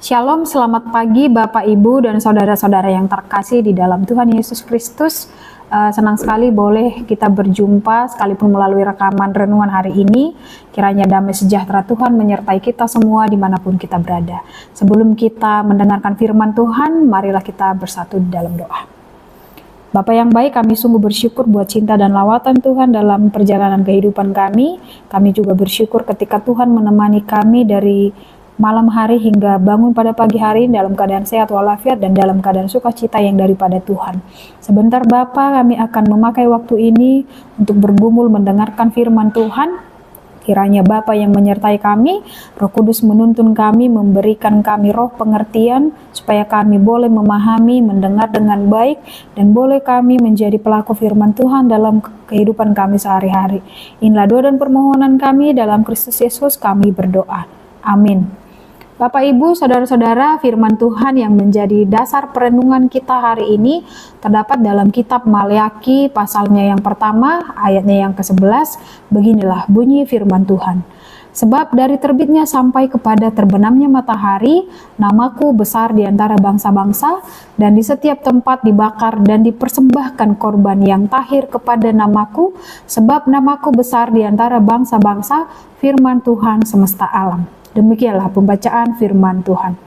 Shalom, selamat pagi Bapak, Ibu, dan saudara-saudara yang terkasih di dalam Tuhan Yesus Kristus. Senang sekali boleh kita berjumpa sekalipun melalui rekaman renungan hari ini. Kiranya damai sejahtera Tuhan menyertai kita semua dimanapun kita berada. Sebelum kita mendengarkan firman Tuhan, marilah kita bersatu di dalam doa. Bapa yang baik, kami sungguh bersyukur buat cinta dan lawatan Tuhan dalam perjalanan kehidupan kami. Kami juga bersyukur ketika Tuhan menemani kami dari malam hari hingga bangun pada pagi hari dalam keadaan sehat walafiat dan dalam keadaan sukacita yang daripada Tuhan. Sebentar Bapa, kami akan memakai waktu ini untuk bergumul mendengarkan firman Tuhan. Kiranya Bapa yang menyertai kami, Roh Kudus menuntun kami, memberikan kami roh pengertian, supaya kami boleh memahami, mendengar dengan baik, dan boleh kami menjadi pelaku firman Tuhan dalam kehidupan kami sehari-hari. Inilah doa dan permohonan kami dalam Kristus Yesus, kami berdoa. Amin. Bapak, Ibu, saudara-saudara, firman Tuhan yang menjadi dasar perenungan kita hari ini terdapat dalam kitab Maleakhi pasalnya yang pertama, ayatnya yang ke-11. Beginilah bunyi firman Tuhan. Sebab dari terbitnya sampai kepada terbenamnya matahari, namaku besar di antara bangsa-bangsa, dan di setiap tempat dibakar dan dipersembahkan korban yang tahir kepada namaku, sebab namaku besar di antara bangsa-bangsa, firman Tuhan semesta alam. Demikianlah pembacaan firman Tuhan.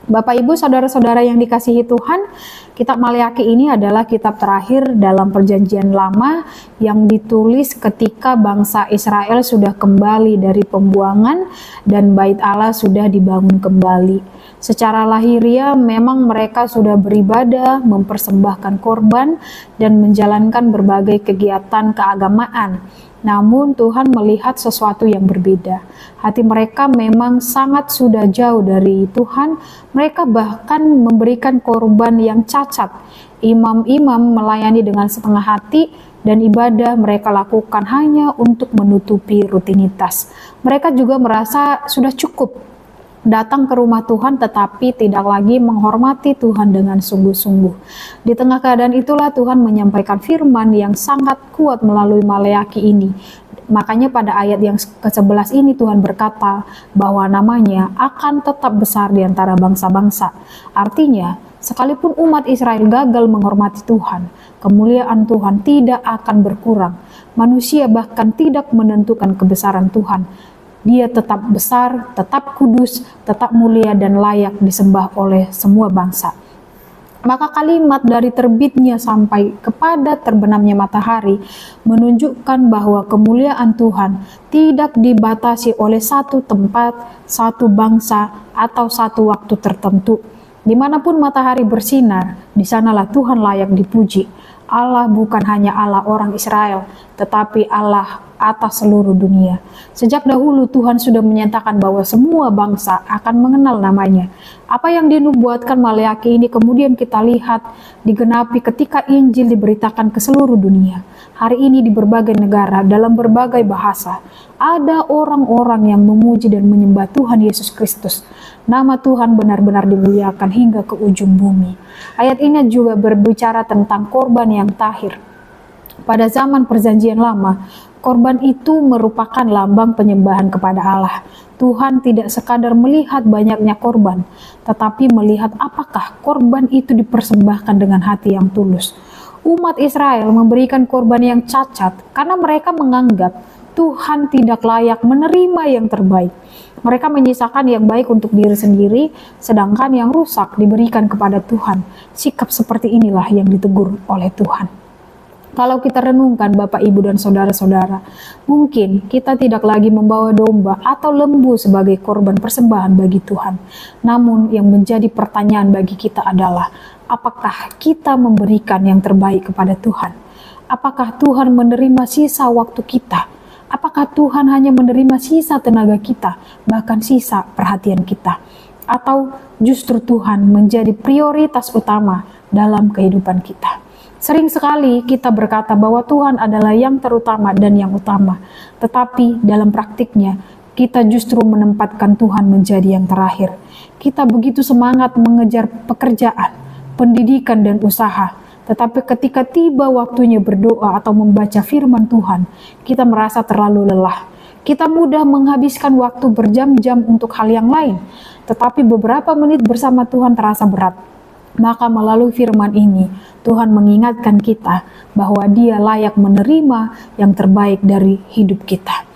Bapak, Ibu, saudara-saudara yang dikasihi Tuhan, kitab Maleakhi ini adalah kitab terakhir dalam perjanjian lama yang ditulis ketika bangsa Israel sudah kembali dari pembuangan dan bait Allah sudah dibangun kembali. Secara lahiriah memang mereka sudah beribadah, mempersembahkan korban, dan menjalankan berbagai kegiatan keagamaan. Namun Tuhan melihat sesuatu yang berbeda. Hati mereka memang sangat sudah jauh dari Tuhan. Mereka bahkan memberikan korban yang cacat. Imam-imam melayani dengan setengah hati, dan ibadah mereka lakukan hanya untuk menutupi rutinitas. Mereka juga merasa sudah cukup datang ke rumah Tuhan, tetapi tidak lagi menghormati Tuhan dengan sungguh-sungguh. Di tengah keadaan itulah Tuhan menyampaikan firman yang sangat kuat melalui Maleakhi ini. Makanya pada ayat yang ke-11 ini Tuhan berkata bahwa namanya akan tetap besar di antara bangsa-bangsa. Artinya, sekalipun umat Israel gagal menghormati Tuhan, kemuliaan Tuhan tidak akan berkurang. Manusia bahkan tidak menentukan kebesaran Tuhan. Dia tetap besar, tetap kudus, tetap mulia dan layak disembah oleh semua bangsa. Maka kalimat dari terbitnya sampai kepada terbenamnya matahari menunjukkan bahwa kemuliaan Tuhan tidak dibatasi oleh satu tempat, satu bangsa, atau satu waktu tertentu. Dimanapun matahari bersinar, di sanalah Tuhan layak dipuji. Allah bukan hanya Allah orang Israel, tetapi Allah atas seluruh dunia. Sejak dahulu Tuhan sudah menyatakan bahwa semua bangsa akan mengenal namanya. Apa yang dinubuatkan Maleakhi ini kemudian kita lihat digenapi ketika Injil diberitakan ke seluruh dunia. Hari ini di berbagai negara, dalam berbagai bahasa, ada orang-orang yang memuji dan menyembah Tuhan Yesus Kristus. Nama Tuhan benar-benar dimuliakan hingga ke ujung bumi. Ayat ini juga berbicara tentang korban yang tahir. Pada zaman perjanjian lama, korban itu merupakan lambang penyembahan kepada Allah. Tuhan tidak sekadar melihat banyaknya korban, tetapi melihat apakah korban itu dipersembahkan dengan hati yang tulus. Umat Israel memberikan korban yang cacat karena mereka menganggap Tuhan tidak layak menerima yang terbaik. Mereka menyisakan yang baik untuk diri sendiri, sedangkan yang rusak diberikan kepada Tuhan. Sikap seperti inilah yang ditegur oleh Tuhan. Kalau kita renungkan Bapak, Ibu, dan saudara-saudara, mungkin kita tidak lagi membawa domba atau lembu sebagai korban persembahan bagi Tuhan. Namun yang menjadi pertanyaan bagi kita adalah, apakah kita memberikan yang terbaik kepada Tuhan? Apakah Tuhan menerima sisa waktu kita? Apakah Tuhan hanya menerima sisa tenaga kita, bahkan sisa perhatian kita? Atau justru Tuhan menjadi prioritas utama dalam kehidupan kita? Sering sekali kita berkata bahwa Tuhan adalah yang terutama dan yang utama, tetapi dalam praktiknya kita justru menempatkan Tuhan menjadi yang terakhir. Kita begitu semangat mengejar pekerjaan, pendidikan, dan usaha, tetapi ketika tiba waktunya berdoa atau membaca firman Tuhan, kita merasa terlalu lelah. Kita mudah menghabiskan waktu berjam-jam untuk hal yang lain, tetapi beberapa menit bersama Tuhan terasa berat. Maka melalui firman ini, Tuhan mengingatkan kita bahwa Dia layak menerima yang terbaik dari hidup kita.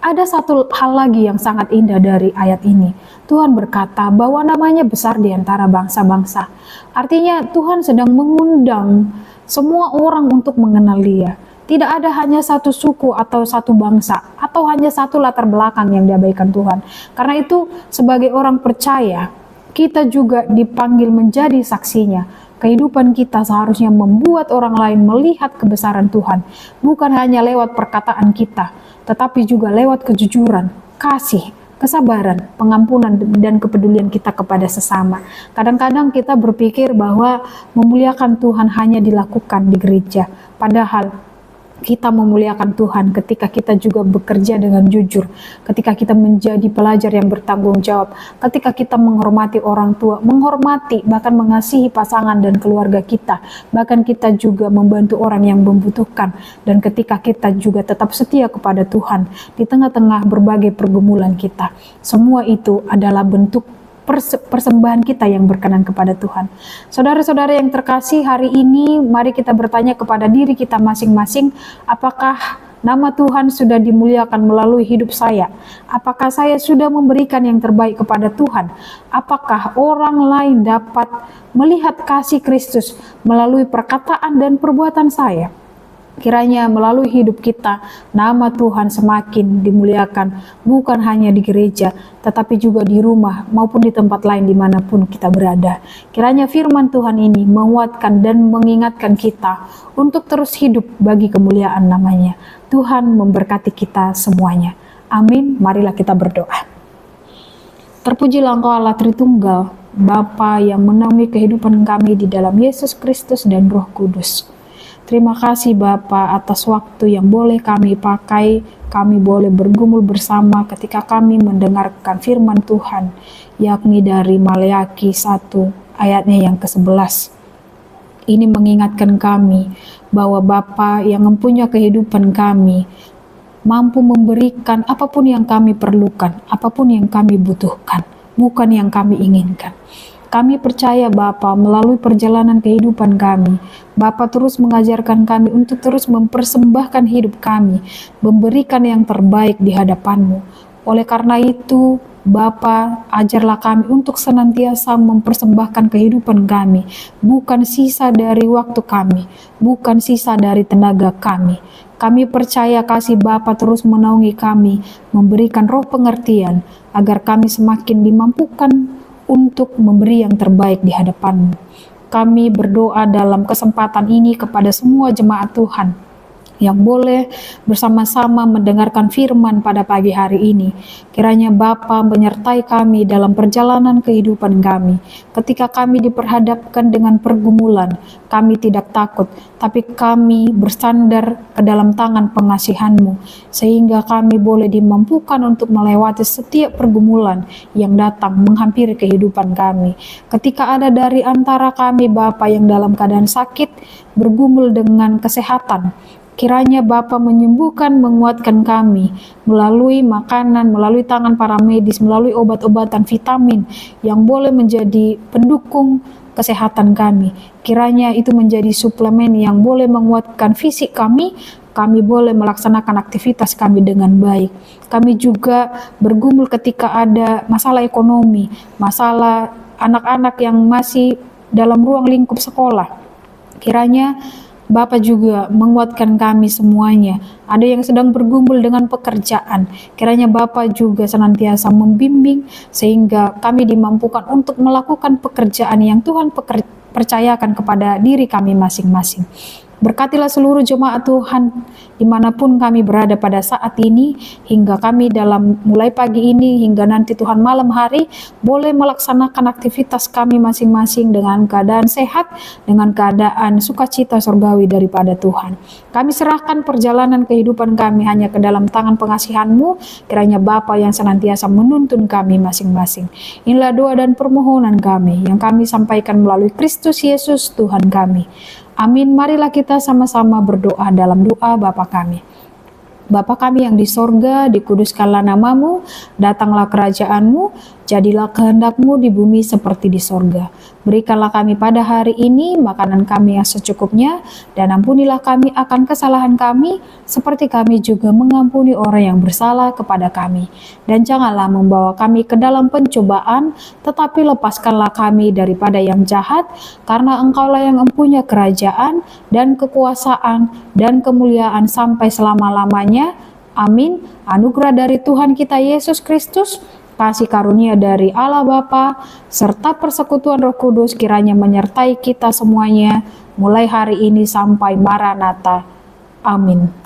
Ada satu hal lagi yang sangat indah dari ayat ini. Tuhan berkata bahwa namanya besar di antara bangsa-bangsa. Artinya Tuhan sedang mengundang semua orang untuk mengenal Dia. Tidak ada hanya satu suku atau satu bangsa atau hanya satu latar belakang yang diabaikan Tuhan. Karena itu sebagai orang percaya, kita juga dipanggil menjadi saksinya. Kehidupan kita seharusnya membuat orang lain melihat kebesaran Tuhan, bukan hanya lewat perkataan kita, tetapi juga lewat kejujuran, kasih, kesabaran, pengampunan, dan kepedulian kita kepada sesama. Kadang-kadang kita berpikir bahwa memuliakan Tuhan hanya dilakukan di gereja, padahal kita memuliakan Tuhan ketika kita juga bekerja dengan jujur, ketika kita menjadi pelajar yang bertanggung jawab, ketika kita menghormati orang tua, menghormati bahkan mengasihi pasangan dan keluarga kita, bahkan kita juga membantu orang yang membutuhkan, dan ketika kita juga tetap setia kepada Tuhan di tengah-tengah berbagai pergumulan kita. Semua itu adalah bentuk persembahan kita yang berkenan kepada Tuhan. Saudara-saudara yang terkasih, hari ini mari kita bertanya kepada diri kita masing-masing, apakah nama Tuhan sudah dimuliakan melalui hidup saya? Apakah saya sudah memberikan yang terbaik kepada Tuhan? Apakah orang lain dapat melihat kasih Kristus melalui perkataan dan perbuatan saya? Kiranya melalui hidup kita, nama Tuhan semakin dimuliakan, bukan hanya di gereja, tetapi juga di rumah maupun di tempat lain dimanapun kita berada. Kiranya firman Tuhan ini menguatkan dan mengingatkan kita untuk terus hidup bagi kemuliaan namanya. Tuhan memberkati kita semuanya. Amin. Marilah kita berdoa. Terpujilah Engkau Allah Tritunggal, Bapa yang menaungi kehidupan kami di dalam Yesus Kristus dan Roh Kudus. Terima kasih Bapa atas waktu yang boleh kami pakai, kami boleh bergumul bersama ketika kami mendengarkan firman Tuhan, yakni dari Maleakhi 1 ayatnya yang ke-11. Ini mengingatkan kami bahwa Bapa yang mempunyai kehidupan kami mampu memberikan apapun yang kami perlukan, apapun yang kami butuhkan, bukan yang kami inginkan. Kami percaya Bapa melalui perjalanan kehidupan kami, Bapa terus mengajarkan kami untuk terus mempersembahkan hidup kami, memberikan yang terbaik di hadapan-Mu. Oleh karena itu, Bapa, ajarlah kami untuk senantiasa mempersembahkan kehidupan kami, bukan sisa dari waktu kami, bukan sisa dari tenaga kami. Kami percaya kasih Bapa terus menaungi kami, memberikan roh pengertian, agar kami semakin dimampukan untuk memberi yang terbaik di hadapan-Mu. Kami berdoa dalam kesempatan ini kepada semua jemaat Tuhan yang boleh bersama-sama mendengarkan firman pada pagi hari ini. Kiranya Bapa menyertai kami dalam perjalanan kehidupan kami. Ketika kami diperhadapkan dengan pergumulan, kami tidak takut, tapi kami bersandar ke dalam tangan pengasihan-Mu, sehingga kami boleh dimampukan untuk melewati setiap pergumulan yang datang menghampiri kehidupan kami. Ketika ada dari antara kami Bapa yang dalam keadaan sakit, bergumul dengan kesehatan, kiranya Bapa menyembuhkan, menguatkan kami melalui makanan, melalui tangan para medis, melalui obat-obatan, vitamin yang boleh menjadi pendukung kesehatan kami. Kiranya itu menjadi suplemen yang boleh menguatkan fisik kami, kami boleh melaksanakan aktivitas kami dengan baik. Kami juga bergumul ketika ada masalah ekonomi, masalah anak-anak yang masih dalam ruang lingkup sekolah. Kiranya Bapak juga menguatkan kami semuanya. Ada yang sedang bergumul dengan pekerjaan. Kiranya Bapak juga senantiasa membimbing sehingga kami dimampukan untuk melakukan pekerjaan yang Tuhan percayakan kepada diri kami masing-masing. Berkatilah seluruh jemaat Tuhan dimanapun kami berada pada saat ini, hingga kami dalam mulai pagi ini hingga nanti Tuhan malam hari boleh melaksanakan aktivitas kami masing-masing dengan keadaan sehat, dengan keadaan sukacita surgawi daripada Tuhan. Kami serahkan perjalanan kehidupan kami hanya ke dalam tangan pengasihan-Mu. Kiranya Bapa yang senantiasa menuntun kami masing-masing. Inilah doa dan permohonan kami yang kami sampaikan melalui Kristus Yesus Tuhan kami. Amin. Marilah kita sama-sama berdoa dalam doa Bapa kami. Bapa kami yang di sorga, dikuduskanlah namamu, datanglah kerajaan-Mu, jadilah kehendak-Mu di bumi seperti di sorga. Berikanlah kami pada hari ini makanan kami yang secukupnya, dan ampunilah kami akan kesalahan kami, seperti kami juga mengampuni orang yang bersalah kepada kami. Dan janganlah membawa kami ke dalam pencobaan, tetapi lepaskanlah kami daripada yang jahat, karena Engkaulah yang mempunyai kerajaan, dan kekuasaan, dan kemuliaan sampai selama-lamanya. Amin. Anugerah dari Tuhan kita Yesus Kristus, kasih karunia dari Allah Bapa, serta persekutuan Roh Kudus kiranya menyertai kita semuanya, mulai hari ini sampai Maranatha. Amin.